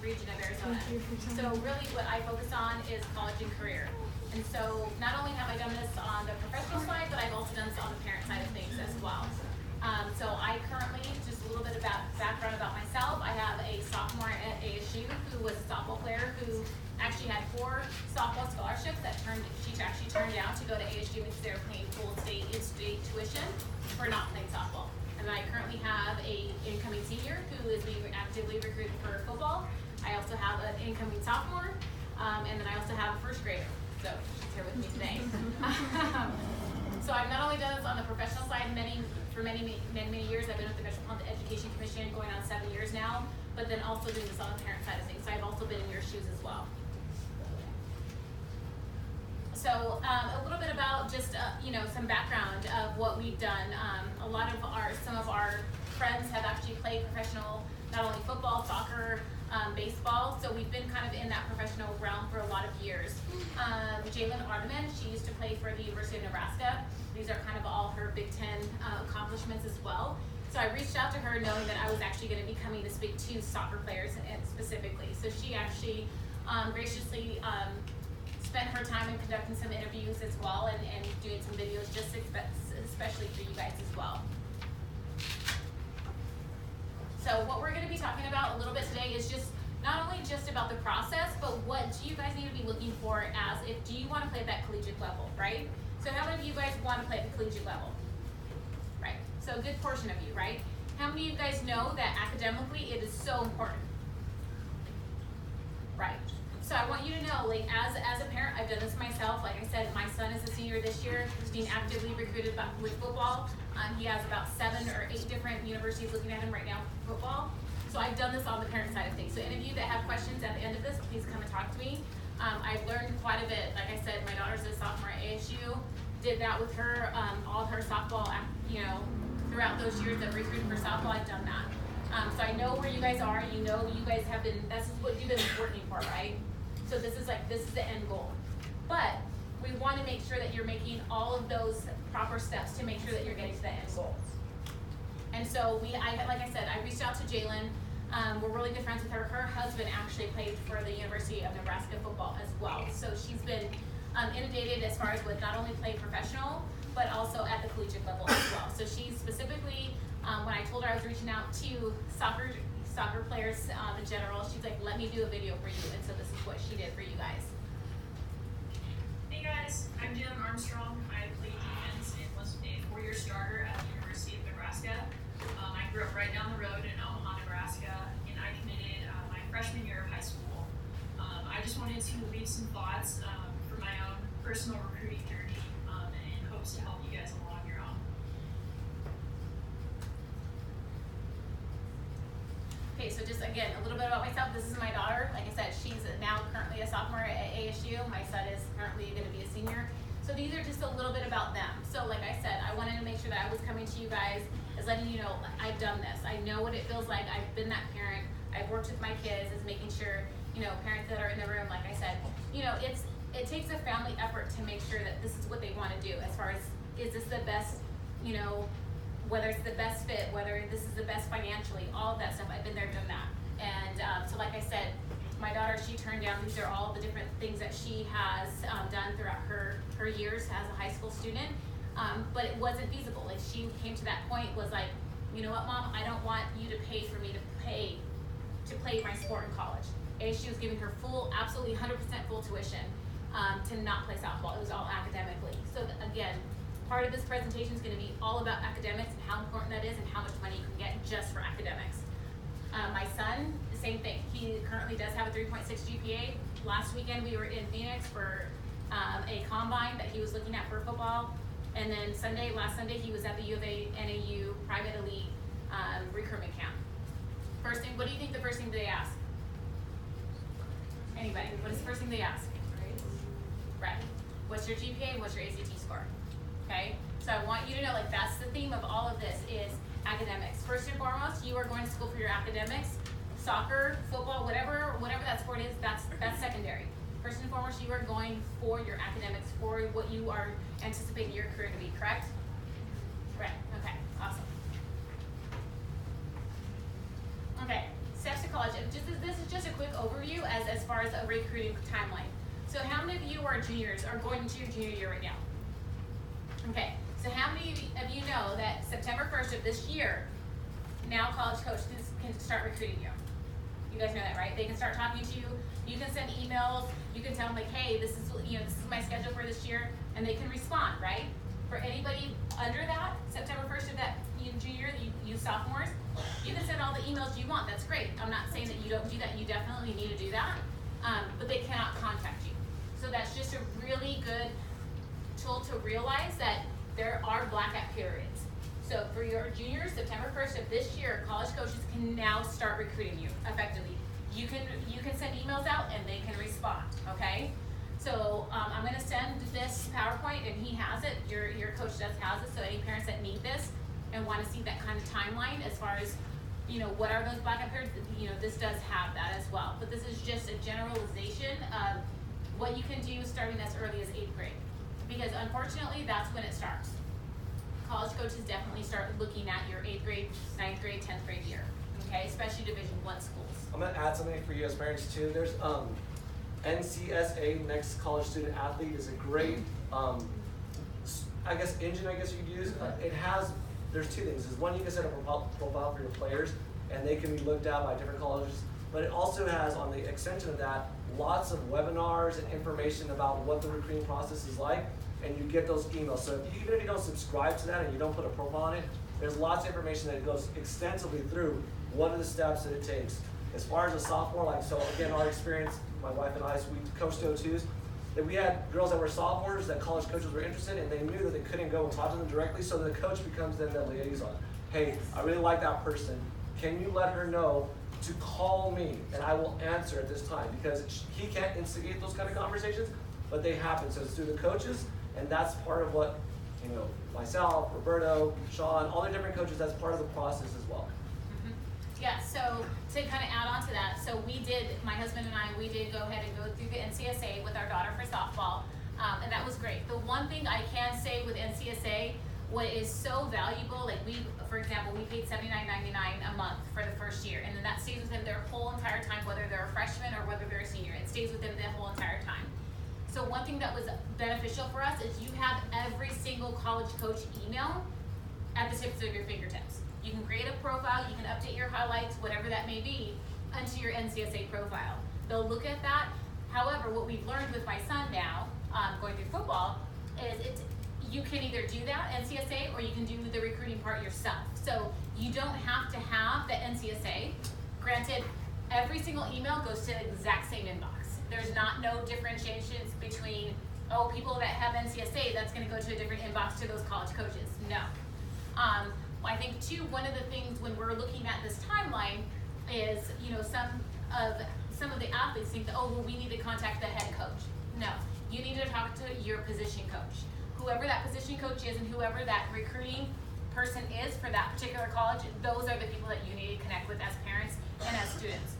region of Arizona. So really what I focus on is college and career. And so not only have I done this on the professional side, but I've also done this on the parent side of things as well. So I currently, just a little bit about background about myself, I have a sophomore at ASU who was a softball player who actually had 4 softball scholarships that she actually turned down to go to ASU because they were paying full in-state tuition for not playing softball. And I currently have a incoming senior who is being actively recruited for football. I also have an incoming sophomore, and then I also have a first grader. So she's here with me today. So I've not only done this on the professional side for many years. I've been with the Metropolitan Education Commission going on 7 years now, but then also doing this on the parent side of things. So I've also been in your shoes as well. So a little bit about just some background of what we've done. Some of our friends have actually played professional, not only football, soccer, baseball. So we've been kind of in that professional realm for a lot of years. Jalen Ardeman, she used to play for the University of Nebraska. These are kind of all her Big Ten accomplishments as well. So I reached out to her knowing that I was actually going to be coming to speak to soccer players specifically. So she actually graciously spent her time in conducting some interviews as well and doing some videos just especially for you guys as well. So what we're going to be talking about a little bit today is just not only just about the process, but what do you guys need to be looking for do you want to play at that collegiate level, right? So how many of you guys want to play at the collegiate level? Right, so a good portion of you, right? How many of you guys know that academically it is so important? Right. So I want you to know, like, as a parent, I've done this myself. Like I said, my son is a senior this year. He's being actively recruited with football. He has about 7 or 8 different universities looking at him right now for football. So I've done this on the parent side of things. So any of you that have questions at the end of this, please come and talk to me. I've learned quite a bit. Like I said, my daughter's a sophomore at ASU. Did that with her, all her softball, throughout those years of recruiting for softball, I've done that. So I know where you guys are. You know you guys have been, this is what you've been working for, right? So this is the end goal. But we want to make sure that you're making all of those proper steps to make sure that you're getting to the end goal. And so like I said, I reached out to Jalen. We're really good friends with her. Her husband actually played for the University of Nebraska football as well. So she's been inundated as far as with not only playing professional, but also at the collegiate level as well. So she specifically, when I told her I was reaching out to soccer players in general, she's like, let me do a video for you. And so this is what she did for you guys. Hey guys, I'm Jalen Armstrong. I played defense and was a 4-year starter at the University of Nebraska. I grew up right down the road in Omaha, Nebraska, and I committed my freshman year of high school. I just wanted to leave some thoughts for my own personal recruiting journey and hopes to help you guys along your own. Okay, so just again, a little bit about myself. This is my daughter. Like I said, she's now currently a sophomore at ASU. My son is currently going to be a senior. So these are just a little bit about them. So like I said, I wanted to make sure that I was coming to you guys as letting you know I've done this. I know what it feels like. I've been that parent. I've worked with my kids as making sure, parents that are in the room, like I said, it takes a family effort to make sure that this is what they want to do as far as, is this the best, whether it's the best fit, whether this is the best financially, all of that stuff. I've been there, done that. And so like I said, my daughter, she turned down, these are all the different things that she has done throughout her years as a high school student, but it wasn't feasible. Like she came to that point, was like, you know what, Mom, I don't want you to pay for me to play my sport in college. ASU was giving her absolutely 100% full tuition to not play softball. It was all academically. So again, part of this presentation is going to be all about academics and how important that is and how much money you can get just for academics. My son, the same thing. He currently does have a 3.6 GPA. Last weekend we were in Phoenix for a combine that he was looking at for football. And then last Sunday, he was at the U of A NAU private elite recruitment camp. First thing, what do you think the first thing they ask? Anybody, what is the first thing they ask? Right. What's your GPA? What's your ACT score? Okay? So I want you to know, like, that's the theme of all of this is academics. First and foremost, you are going to school for your academics. Soccer, football, whatever that sport is, that's secondary. First and foremost, you are going for your academics, for what you are anticipating your career to be, correct? Right, okay, awesome. Okay, steps to college. This is just a quick overview as far as a recruiting timeline. So how many of you are juniors, are going into your junior year right now? Okay, so how many of you know that September 1st of this year, now college coaches can start recruiting you? You guys know that, right? They can start talking to you. You can send emails. You can tell them like, hey, this is my schedule for this year, and they can respond, right? For anybody under that, September 1st of that junior year, you sophomores, you can send all the emails you want. That's great. I'm not saying that you don't do that. You definitely need to do that, but they cannot contact you. So that's just a really good tool to realize that there are blackout periods. So for your juniors, September 1st of this year, college coaches can now start recruiting you effectively. You can send emails out and they can respond, okay? So I'm gonna send this PowerPoint and he has it, your coach does has it, so any parents that need this and wanna see that kind of timeline as far as, what are those blackout periods, this does have that as well. But this is just a generalization of what you can do starting as early as 8th grade. Because unfortunately, that's when it starts. College coaches definitely start looking at your 8th grade, 9th grade, 10th grade year, okay? Especially Division I schools. I'm gonna add something for you as parents too. There's NCSA, Next College Student Athlete, is a great, engine you could use. There's two things. One, you can set up a profile for your players and they can be looked at by different colleges, but it also has, on the extension of that, lots of webinars and information about what the recruiting process is like, and you get those emails. So even if you don't subscribe to that and you don't put a profile on it, there's lots of information that goes extensively through what are the steps that it takes. As far as a sophomore, so again, our experience, my wife and I, so we coached O2s, that we had girls that were sophomores that college coaches were interested in, and they knew that they couldn't go and talk to them directly, so the coach becomes then the liaison. Hey, I really like that person. Can you let her know to call me and I will answer at this time? Because he can't instigate those kind of conversations, but they happen. So it's through the coaches, and that's part of what, myself, Roberto, Sean, all the different coaches, that's part of the process as well. Yeah, so to kind of add on to that, so my husband and I, we did go ahead and go through the NCSA with our daughter for softball, and that was great. The one thing I can say with NCSA, what is so valuable, for example, we paid $79.99 a month for the first year, and then that stays with them their whole entire time, whether they're a freshman or whether they're a senior. It stays with them the whole entire time. So one thing that was beneficial for us is you have every single college coach email at the tips of your fingertips. You can create a profile, you can update your highlights, whatever that may be, onto your NCSA profile. They'll look at that. However, what we've learned with my son now, going through football, is you can either do that, NCSA, or you can do the recruiting part yourself. So you don't have to have the NCSA. Granted, every single email goes to the exact same inbox. There's no differentiations between, people that have NCSA, that's gonna go to a different inbox to those college coaches. No. I think too, one of the things when we're looking at this timeline is, some of the athletes think that, we need to contact the head coach. No, you need to talk to your position coach. Whoever that position coach is and whoever that recruiting person is for that particular college, those are the people that you need to connect with as parents and as students.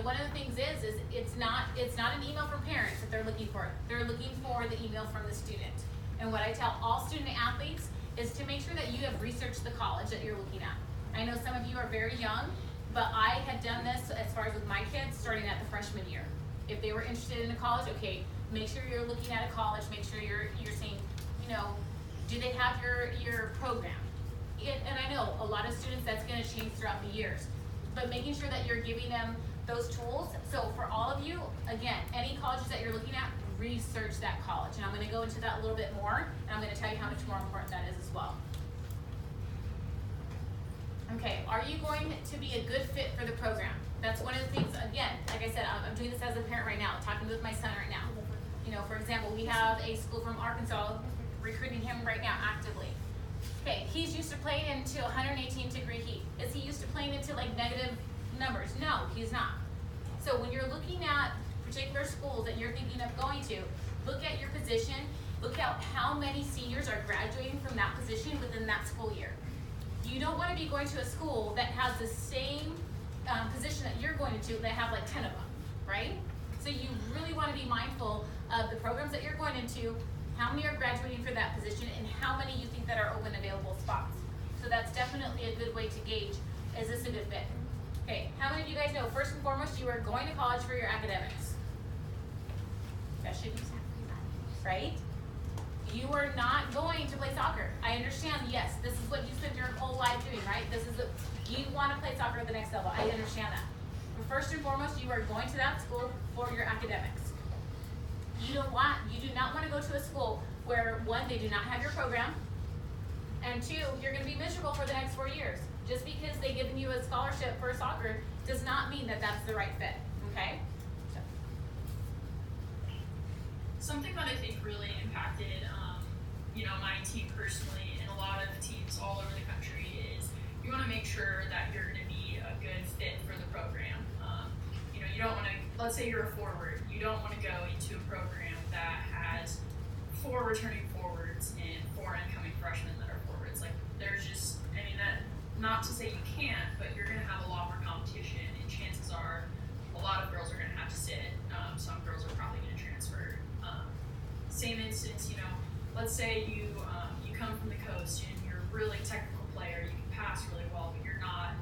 One of the things is it's not an email from parents that they're looking for. They're looking for the email from the student. And what I tell all student athletes is to make sure that you have researched the college that you're looking at. I know some of you are very young, but I had done this as far as with my kids starting at the freshman year. If they were interested in a college, okay, make sure you're looking at a college, make sure you're saying, do they have your program? And I know a lot of students, that's gonna change throughout the years, but making sure that you're giving them those tools. So for all of you, again, any colleges that you're looking at, research that college. And I'm gonna go into that a little bit more, and I'm gonna tell you how much more important that is as well. Okay, are you going to be a good fit for the program? That's one of the things, again, like I said, I'm doing this as a parent right now, talking with my son right now. For example, we have a school from Arkansas recruiting him right now actively. Okay, he's used to playing into 118-degree heat. Is he used to playing into negative numbers? No, he's not. So when you're looking at particular schools that you're thinking of going to, look at your position, look at how many seniors are graduating from that position within that school year. You don't want to be going to a school that has the same position that you're going to that have 10 of them, right? So you really want to be mindful of the programs that you're going into, how many are graduating for that position, and how many you think that are open available spots. So that's definitely a good way to gauge, is this a good fit? Okay, how many of you guys know, first and foremost, you are going to college for your academics. That should be sacrificed, right? You are not going to play soccer. I understand, yes, this is what you spent your whole life doing, right? You want to play soccer at the next level. I understand that. But first and foremost, you are going to that school for your academics. You do not want to go to a school where, one, they do not have your program, and two, you're going to be miserable for the next 4 years. Just because they've given you a scholarship for soccer does not mean that that's the right fit, okay? Something that I think really impacted, my team personally, and a lot of teams all over the country, is you want to make sure that you're going to be a good fit for the program. You don't want to, let's say you're a forward, you don't want to go into a program that has 4 returning forwards and 4 incoming freshmen that are forwards. Like, there's just, that, not to say you can't, but you're going to have a lot more competition, and chances are a lot of girls are going to have to sit. Some girls are probably going to transfer. Same instance, let's say you come from the coast and you're a really technical player, you can pass really well, but you're not,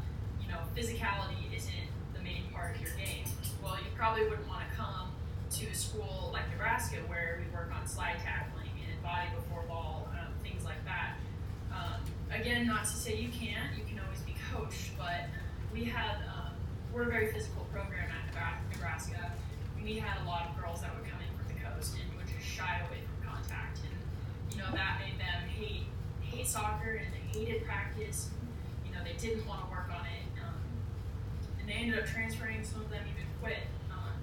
physicality isn't the main part of your game. Well, you probably wouldn't want to come to a school like Nebraska where we work on slide tackling and body before ball, things like that. Again, not to say you can always be coached, but we're a very physical program at Nebraska. We had a lot of girls that would come in from the coast and would just shy away from contact, and that made them hate soccer, and they hated practice. They didn't want to work on it, and they ended up transferring. Some of them even quit.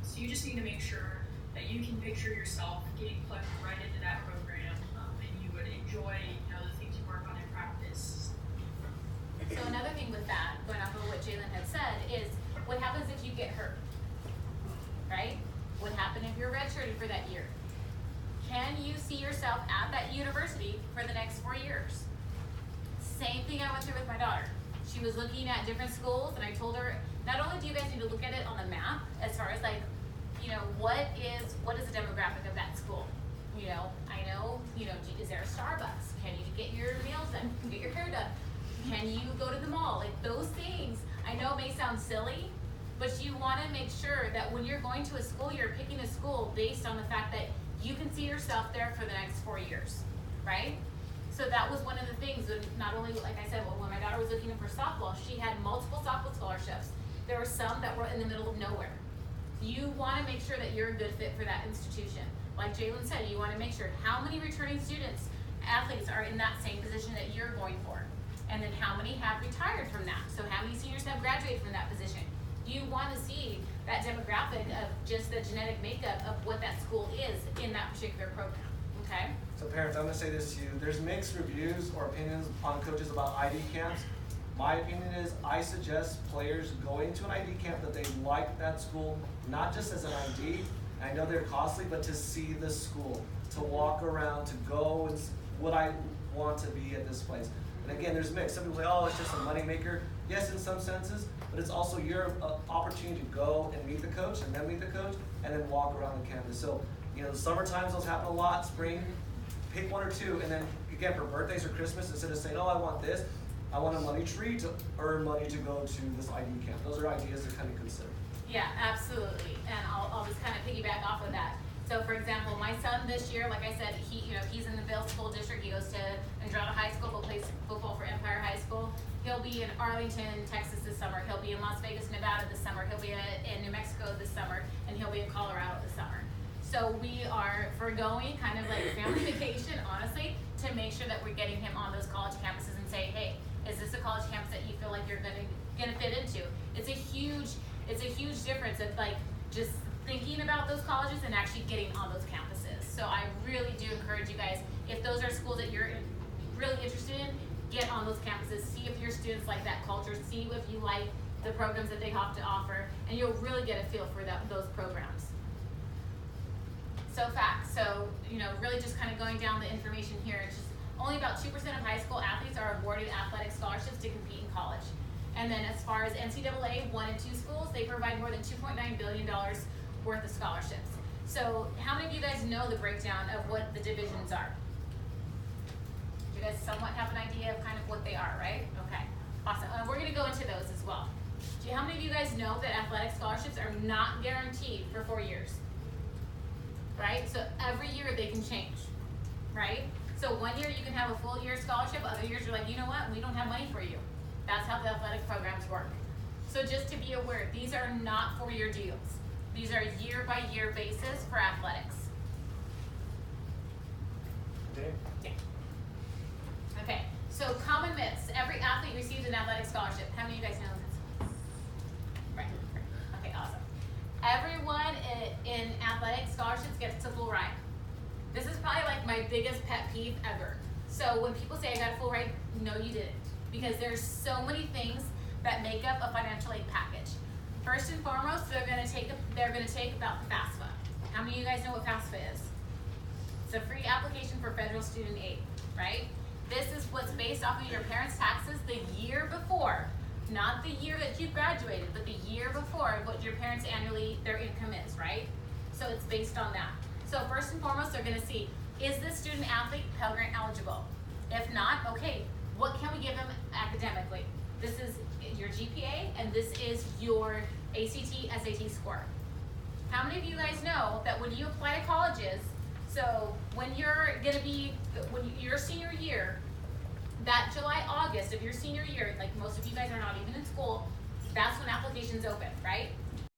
So you just need to make sure that you can picture yourself getting plugged right into that program, and you would enjoy the things you work on in practice. So another thing with that, going off of what Jalen had said, is what happens if you get hurt, right? What happened if you're redshirted for that year? Can you see yourself at that university for the next 4 years? Same thing I went through with my daughter. She was looking at different schools, and I told her, not only do you guys need to look at it on the map, as far as what is the demographic of that school? I know, is there a Starbucks? Can you get your nails done? Get your hair done? Can you go to the mall? Like, those things, I know may sound silly, but you want to make sure that when you're going to a school, you're picking a school based on the fact that you can see yourself there for the next 4 years, right? So that was one of the things, when not only, like I said, when my daughter was looking for softball, she had multiple softball scholarships. There were some that were in the middle of nowhere. You want to make sure that you're a good fit for that institution. Like Jalen said, you want to make sure how many returning students, athletes are in that same position that you're going for. And then how many have retired from that? So how many seniors have graduated from that position? You want to see that demographic of just the genetic makeup of what that school is in that particular program, okay? So parents, I'm gonna say this to you. There's mixed reviews or opinions on coaches about ID camps. My opinion is I suggest players going to an ID camp that they like that school, not just as an ID. I know they're costly, but to see the school, to walk around, to go and would I want to be at this place? And again, there's mixed. Some people say, oh, it's just a moneymaker. Yes, in some senses, but it's also your opportunity to go and meet the coach, and then meet the coach, and then walk around the campus. So, the summer times, those happen a lot. Spring, pick 1 or 2, and then again, for birthdays or Christmas, instead of saying, oh, I want this, I want a money tree to earn money to go to this ID camp. Those are ideas to kind of consider. Yeah, absolutely. And I'll just kind of piggyback off of that. So for example, my son this year, like I said, he's in the Vail School District. He goes to Andrada High School, but plays football for Empire High School. He'll be in Arlington, Texas this summer. He'll be in Las Vegas, Nevada this summer. He'll be in New Mexico this summer, and he'll be in Colorado this summer. So we are foregoing kind of like a family vacation, honestly, to make sure that we're getting him on those college campuses and say, hey, is this a college campus that you feel like you're gonna fit into? It's a huge difference of like just thinking about those colleges and actually getting on those campuses. So I really do encourage you guys, if those are schools that you're really interested in, get on those campuses, see if your students like that culture, see if you like the programs that they have to offer, and you'll really get a feel for those programs. So facts, so really just kind of going down the information here, it's just only about 2% of high school athletes are awarded athletic scholarships to compete in college. And then as far as NCAA 1 and 2 schools, they provide more than $2.9 billion worth of scholarships. So how many of you guys know the breakdown of what the divisions are? Do you guys somewhat have an idea of kind of what they are, right? Okay, awesome. We're gonna go into those as well. How many of you guys know that athletic scholarships are not guaranteed for 4 years? Right? So every year they can change, right? So 1 year you can have a full year scholarship, other years you're like, you know what, we don't have money for you. That's how the athletic programs work. So just to be aware, these are not 4-year deals. These are year-by-year basis for athletics. Okay. Yeah. Okay, so common myths. Every athlete receives an athletic scholarship. How many of you guys know this? Right. Okay, awesome. Everyone in athletic scholarships gets a full ride. This is probably like my biggest pet peeve ever. So when people say I got a full ride, no you didn't. Because there's so many things that make up a financial aid package. First and foremost, they're gonna take about the FAFSA. How many of you guys know what FAFSA is? It's a free application for federal student aid, right? This is what's based off of your parents' taxes the year before, not the year that you graduated, but the year before what your parents annually, their income is, right? So it's based on that. So first and foremost, they're gonna see, is this student athlete Pell Grant eligible? If not, okay, what can we give them academically? This is your GPA and this is your ACT, SAT score. How many of you guys know that when you apply to colleges, so when you're your senior year, that July, August of your senior year, like most of you guys are not even in school, that's when applications open, right?